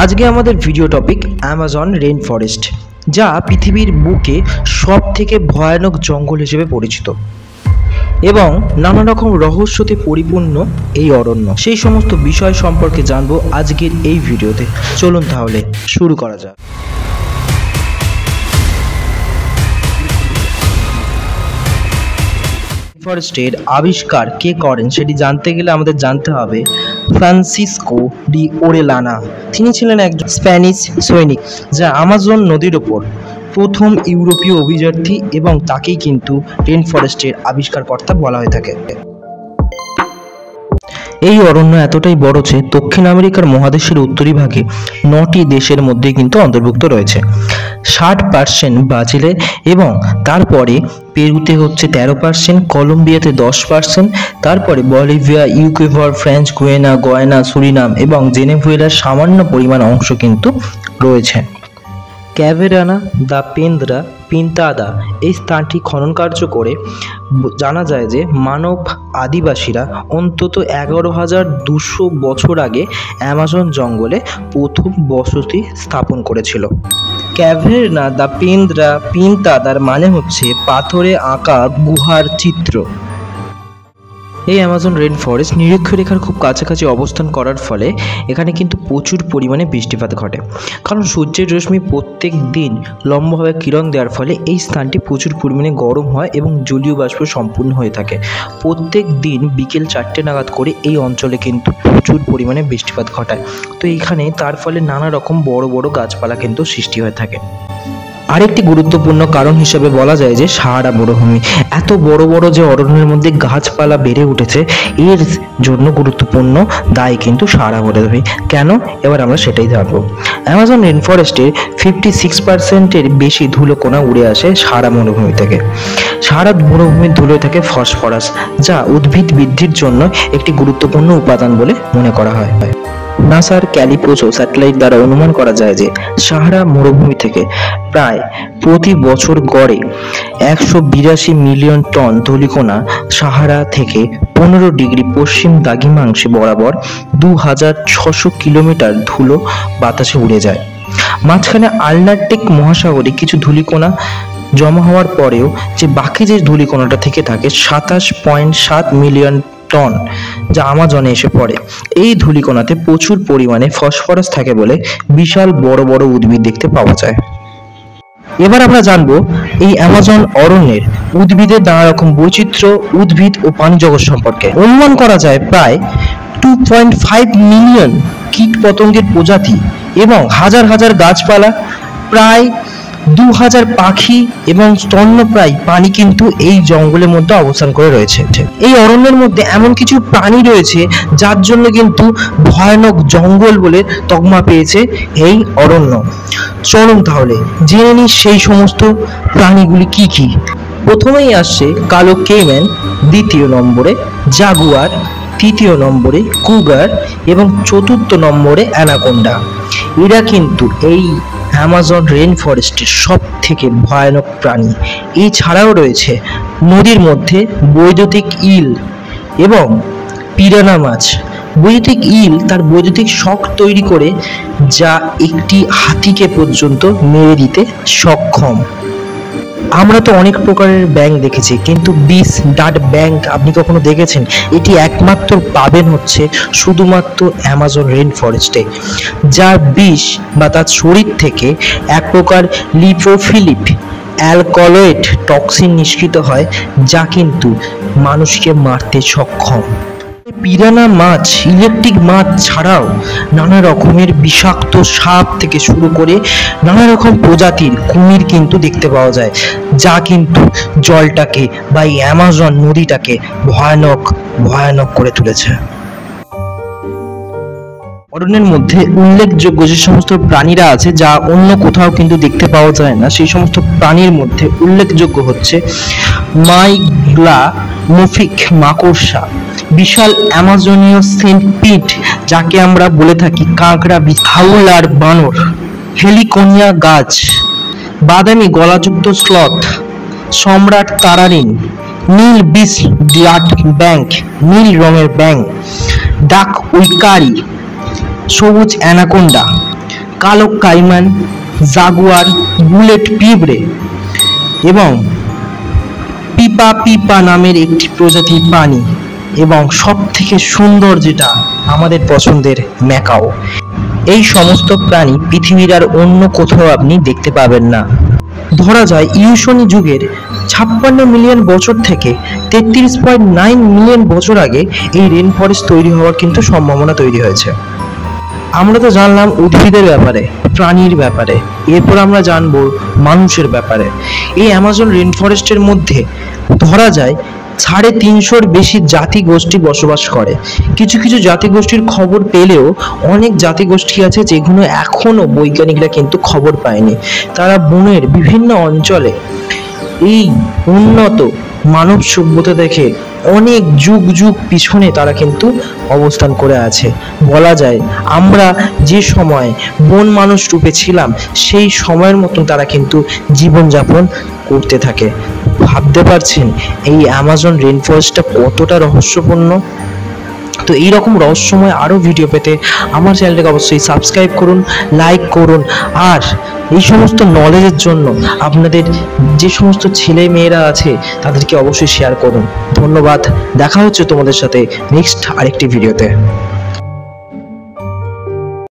আজকে আমাদের video topic Amazon rain forest, যা পৃথিবীর বুকে সব থেকে ভয়ানক জঙ্গল হিসেবে পরিচিত এবং নানা রকম রহস্যতে পরিপূর্ণ এই অরণ্য। সেই সমস্ত বিষয় সম্পর্কে জানবো আজকের এই ভিডিওতে। চলুন তাহলে শুরু করা যাক। ফরেস্টের আবিষ্কার কে করেন সেটি জানতে গেলে আমাদের জানতে হবে ফ্রান্সিসকো ডি ওরেলানা। তিনি ছিলেন একজন স্প্যানিশ সৈনিক, যা আমাজন নদীর ওপর প্রথম ইউরোপীয় অভিযাত্রী এবং তাকেই কিন্তু রেইন ফরেস্টের আবিষ্কারকর্তা বলা হয়ে থাকে। এই অরণ্য এতটাই বড় যে দক্ষিণ আমেরিকার মহাদেশের উত্তরি ভাগে 9টি দেশের মধ্যে কিন্তু অন্তর্ভুক্ত রয়েছে। 60% ব্রাজিলে এবং তারপরে পেরুতে হচ্ছে 13%, কলম্বিয়াতে 10%, তারপরে Bolivia, Ecuador, French Guiana, Surinam এবং ভেনেজুয়েলার সামান্য পরিমাণ অংশ কিন্তু রয়েছে। ক্যাভেরানা দা পেন্দ্রা পিন্তাদা এই স্থানটি খনন কার্য করে জানা যায় যে মানব আদিবাসীরা অন্তত 11,200 বছর আগে অ্যামাজন জঙ্গলে প্রথম বসতি স্থাপন করেছিল। ক্যাভেরানা দা পেন্দ্রা পিন্তাদার মানে হচ্ছে পাথরে আঁকা গুহার চিত্র। এই অ্যামাজন রেইন ফরেস্ট নিরক্ষরেখার খুব কাছাকাছি অবস্থান করার ফলে এখানে কিন্তু প্রচুর পরিমাণে বৃষ্টিপাত ঘটে, কারণ সূর্যের রশ্মি প্রত্যেক দিন লম্বভাবে কিরণ দেওয়ার ফলে এই স্থানটি প্রচুর পরিমাণে গরম হয় এবং জলীয় বাষ্প সম্পূর্ণ হয়ে থাকে। প্রত্যেক দিন বিকেল 4টে নাগাদ করে এই অঞ্চলে কিন্তু প্রচুর পরিমাণে বৃষ্টিপাত ঘটায়। তো এইখানে তার ফলে নানা রকম বড় বড় গাছপালা কিন্তু সৃষ্টি হয়ে থাকে। আরেকটি গুরুত্বপূর্ণ কারণ হিসেবে বলা যায় যে সাহারা মরুভূমি। এত বড় বড় যে অরণ্যের মধ্যে গাছপালা বেড়ে উঠেছে, এর জন্য গুরুত্বপূর্ণ দায়ী কিন্তু সাহারা মরুভূমি। কেন? এবার আমরা সেটাই জানবো। অ্যামাজন রেইন ফরেস্টের 56%-এর বেশি ধুলোকণা উড়ে আসে সাহারা মরুভূমি থেকে। সাহারা মরুভূমির ধুলোয় থাকে ফসফরাস, যা উদ্ভিদ বৃদ্ধির জন্য একটি গুরুত্বপূর্ণ উপাদান বলে মনে করা হয়। নাসার ক্যালিপোসো স্যাটেলাইট দ্বারা অনুমান করা যায় যে সাহারা মরুভূমি থেকে প্রায় প্রতি বছর গড়ে 182 মিলিয়ন টন ধূলিকণা সাহারা থেকে 15 ডিগ্রি পশ্চিম দ্রাঘিমাংশে বরাবর 2600 কিলোমিটার ধুলো বাতাসে উড়ে যায়। মাঝখানে আটলান্টিক মহাসাগরে কিছু ধূলিকণা জমা হওয়ার পরেও যে বাকি যে ধূলিকণাটা থেকে থাকে 27.7 মিলিয়ন টন, যা আমাজনে এসে পড়ে। এই ধূলিকণাতে প্রচুর পরিমাণে ফসফরাস থাকে বলে বিশাল বড় বড় উদ্ভিদ দেখতে পাওয়া যায়। এবার আমরা জানবো এই অ্যামাজন অরণ্যের উদ্ভিদের নানা রকম বৈচিত্র্য, উদ্ভিদ ও প্রাণী জগৎ সম্পর্কে। অনুমান করা যায় প্রায় 2.5 মিলিয়ন কীট পতঙ্গের প্রজাতি এবং হাজার হাজার গাছপালা, প্রায় 2000 পাখি এবং স্তন্যপ্রায়ী প্রাণী কিন্তু এই জঙ্গলের মধ্যে অবস্থান করে রয়েছে। এই অরণ্যের মধ্যে এমন কিছু প্রাণী রয়েছে যার জন্য কিন্তু ভয়ানক জঙ্গল বলে তকমা পেয়েছে এই অরণ্য। চলুন তাহলে জেনে নিই সেই সমস্ত প্রাণীগুলি কি কি। প্রথমেই আসছে কালো কেইম্যান, দ্বিতীয় নম্বরে জাগুয়ার, তৃতীয় নম্বরে কুগার এবং চতুর্থ নম্বরে অ্যানাকোন্ডা। এরা কিন্তু এই অ্যামাজন রেইন ফরেস্টের সব থেকে ভয়ানক প্রাণী। এছাড়াও রয়েছে নদীর মধ্যে বৈদ্যুতিক ইল এবং পিরানা মাছ। বৈদ্যুতিক ইল তার বৈদ্যুতিক শক তৈরি করে যা একটি হাতিকে পর্যন্ত মেরে দিতে সক্ষম। আমরা তো অনেক প্রকারের ব্যাঙ দেখেছি, কিন্তু বিষ ডাট ব্যাঙ আপনি কখনো দেখেছেন? এটি একমাত্র পাবেন হচ্ছে শুধুমাত্র অ্যামাজন রেইন ফরেস্টে, যার বিষ বা তার শরীর থেকে এক প্রকার লিপোফিলিক অ্যালকলয়েড টক্সিন নিষ্কৃত হয়, যা কিন্তু মানুষকে মারতে সক্ষম। পিরানা মাছ ইলেকট্রিক মাছ ছাড়াও নানা রকমের বিষাক্ত সাপ থেকে শুরু করে নানা রকম প্রজাতির কুমির কিন্তু দেখতে পাওয়া যায়, যা কিন্তু জলটাকে বা এই অ্যামাজন নদীটাকে ভয়ানক ভয়ানক করে তুলেছে। অরণ্যের মধ্যে উল্লেখযোগ্য যে সমস্ত প্রাণীরা আছে যা অন্য কোথাও কিন্তু দেখতে পাওয়া যায় না, সেই সমস্ত প্রাণীর মধ্যে উল্লেখযোগ্য হচ্ছে মাইগ্লামোফিক মাকড়সা, বিশাল অ্যামাজনীয় সেন্টপিড যাকে আমরা বলে থাকি কাঁকড়া, হাউলার বানর, হেলিকোনিয়া গাছ, বাদামি গলাযুক্ত স্লথ, সম্রাট তারারিন, নীল বিষ ব্লাড ব্যাংক, নীল রঙের ব্যাঙ, ডাক উইকারি, সবুজ অ্যানাকোন্ডা, কালো কাইমান, জাগুয়ার, বুলেট পিঁপড়ে এবং পিপা পিপা নামের একটি প্রজাতির প্রাণী এবং সব থেকে সুন্দর যেটা আমাদের পছন্দের ম্যাকাও। এই সমস্ত প্রাণী পৃথিবীর আর অন্য কোথাও আপনি দেখতে পাবেন না। ধরা যায় ইউশনি যুগের 56 মিলিয়ন বছর থেকে 33.9 মিলিয়ন বছর আগে এই রেন ফরেস্ট তৈরি হওয়ার কিন্তু সম্ভাবনা তৈরি হয়েছে। আমরা তো জানলাম উদ্ভিদের ব্যাপারে, প্রাণীর ব্যাপারে, এরপর আমরা জানবো মানুষের ব্যাপারে। এই অ্যামাজন রেন ফরেস্টের মধ্যে ধরা যায় 350-র বেশি জাতিগোষ্ঠী বসবাস করে। কিছু কিছু জাতিগোষ্ঠীর খবর পেলেও অনেক জাতিগোষ্ঠী আছে যেগুলো এখনো বৈজ্ঞানিকরা কিন্তু খবর পায়নি। তারা বনের বিভিন্ন অঞ্চলে এই উন্নত মানব সভ্যতা দেখে অনেক যুগ যুগ পিছনে তারা কিন্তু অবস্থান করে আছে। বলা যায় আমরা যে সময় বন মানুষ রূপে ছিলাম সেই সময়ের মতন তারা কিন্তু জীবনযাপন করতে থাকে। ভাবতে পারছেন এই অ্যামাজন রেন ফরেস্টটা কতটা রহস্যপূর্ণ? তো এইরকম রহস্যময় আরও ভিডিও পেতে আমার চ্যানেলটাকে অবশ্যই সাবস্ক্রাইব করুন, লাইক করুন, আর এই সমস্ত নলেজের জন্য আপনাদের যে সমস্ত ছেলে মেয়েরা আছে তাদেরকে অবশ্যই শেয়ার করুন। ধন্যবাদ, দেখা হচ্ছে তোমাদের সাথে নেক্সট আরেকটি ভিডিওতে।